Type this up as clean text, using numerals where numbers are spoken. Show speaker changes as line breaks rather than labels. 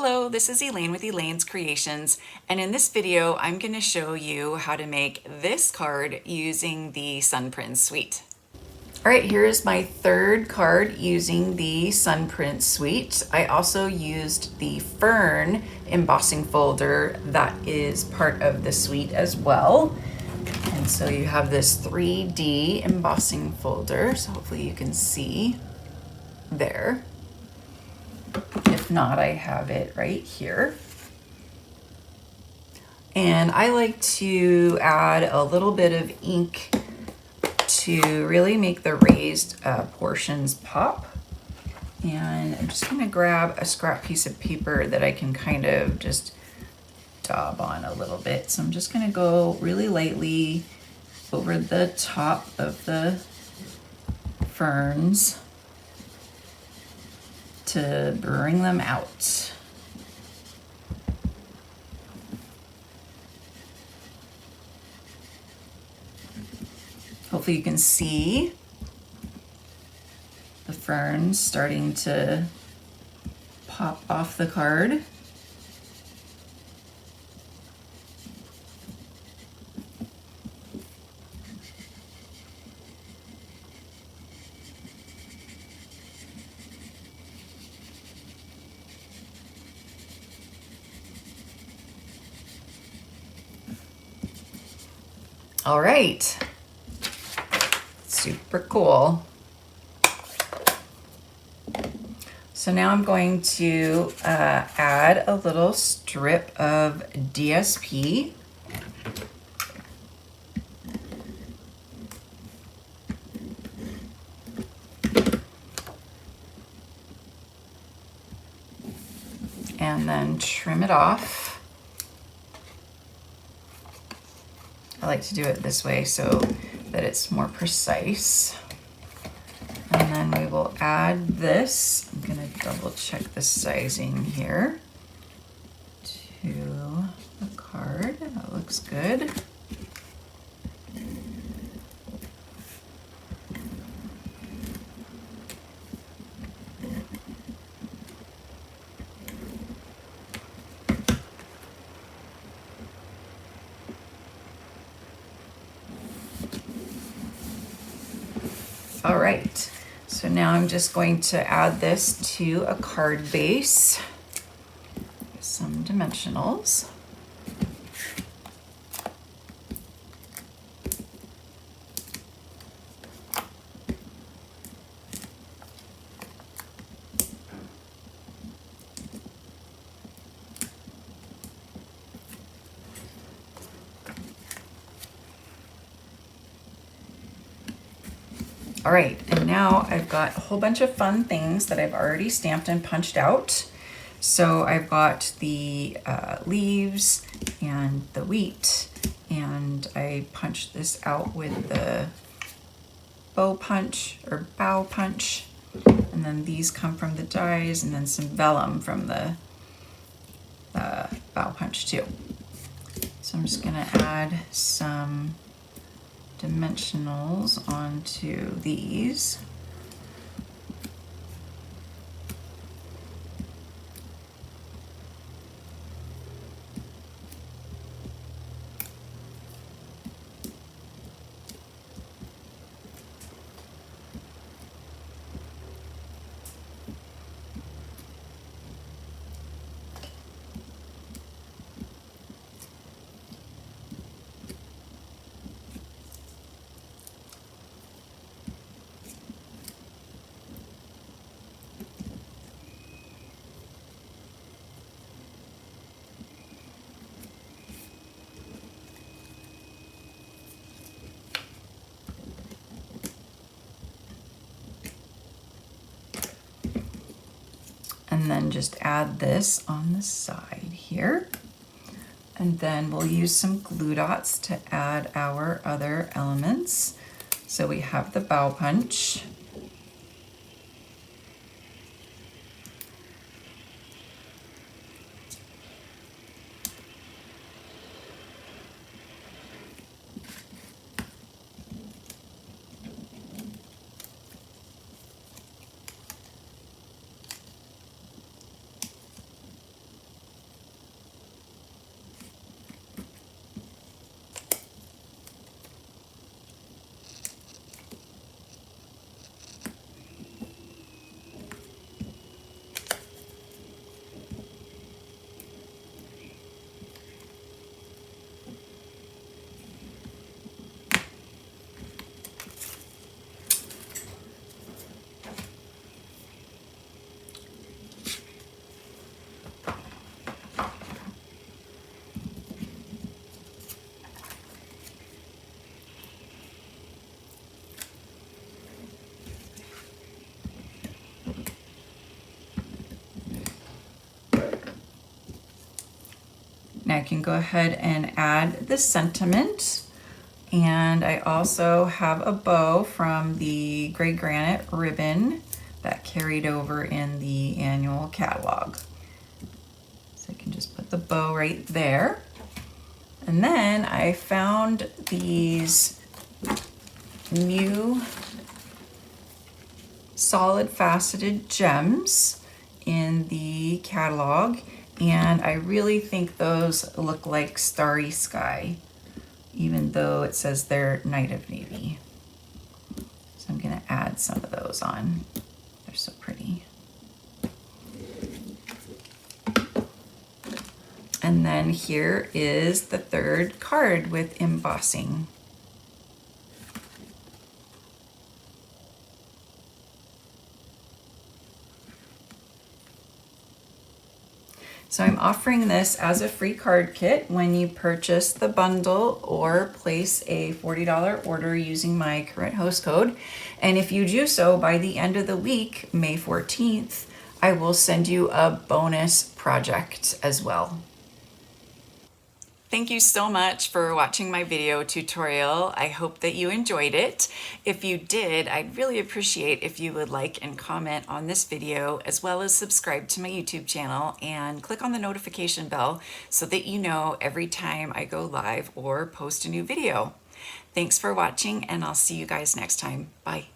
Hello, this is Elaine with Elaine's Creations, and in this video I'm going to show you how to make this card using the Sunprint suite. Alright, here is my third card using the Sunprint suite. I also used the Fern embossing folder that is part of the suite as well. And so you have this 3D embossing folder, so hopefully you can see there. If not, I have it right here. And I like to add a little bit of ink to really make the raised portions pop. And I'm just gonna grab a scrap piece of paper that I can kind of just daub on a little bit. So I'm just gonna go really lightly over the top of the ferns to bring them out. Hopefully you can see the ferns starting to pop off the card. All right, super cool. So now I'm going to add a little strip of DSP. And then trim it off. I like to do it this way so that it's more precise. And then we will add this. I'm gonna double check the sizing here to the card. That looks good. All right, so now I'm just going to add this to a card base, some dimensionals. All right, and now I've got a whole bunch of fun things that I've already stamped and punched out. So I've got the leaves and the wheat, and I punched this out with the bow punch or bow punch. And then these come from the dies, and then some vellum from the bow punch too. So I'm just gonna add some dimensionals onto these. And then just add this on the side here. And then we'll use some glue dots to add our other elements. So we have the bow punch. Now I can go ahead and add the sentiment. And I also have a bow from the gray granite ribbon that carried over in the annual catalog. So I can just put the bow right there. And then I found these new solid faceted gems in the catalog, and I really think those look like Starry Sky, even though it says they're Night of Navy. So I'm gonna add some of those on. They're so pretty. And then here is the third card with embossing. So I'm offering this as a free card kit when you purchase the bundle or place a $40 order using my current host code. And if you do so by the end of the week, May 14th, I will send you a bonus project as well. Thank you so much for watching my video tutorial. I hope that you enjoyed it. If you did, I'd really appreciate if you would like and comment on this video, as well as subscribe to my YouTube channel and click on the notification bell so that you know every time I go live or post a new video. Thanks for watching, and I'll see you guys next time. Bye.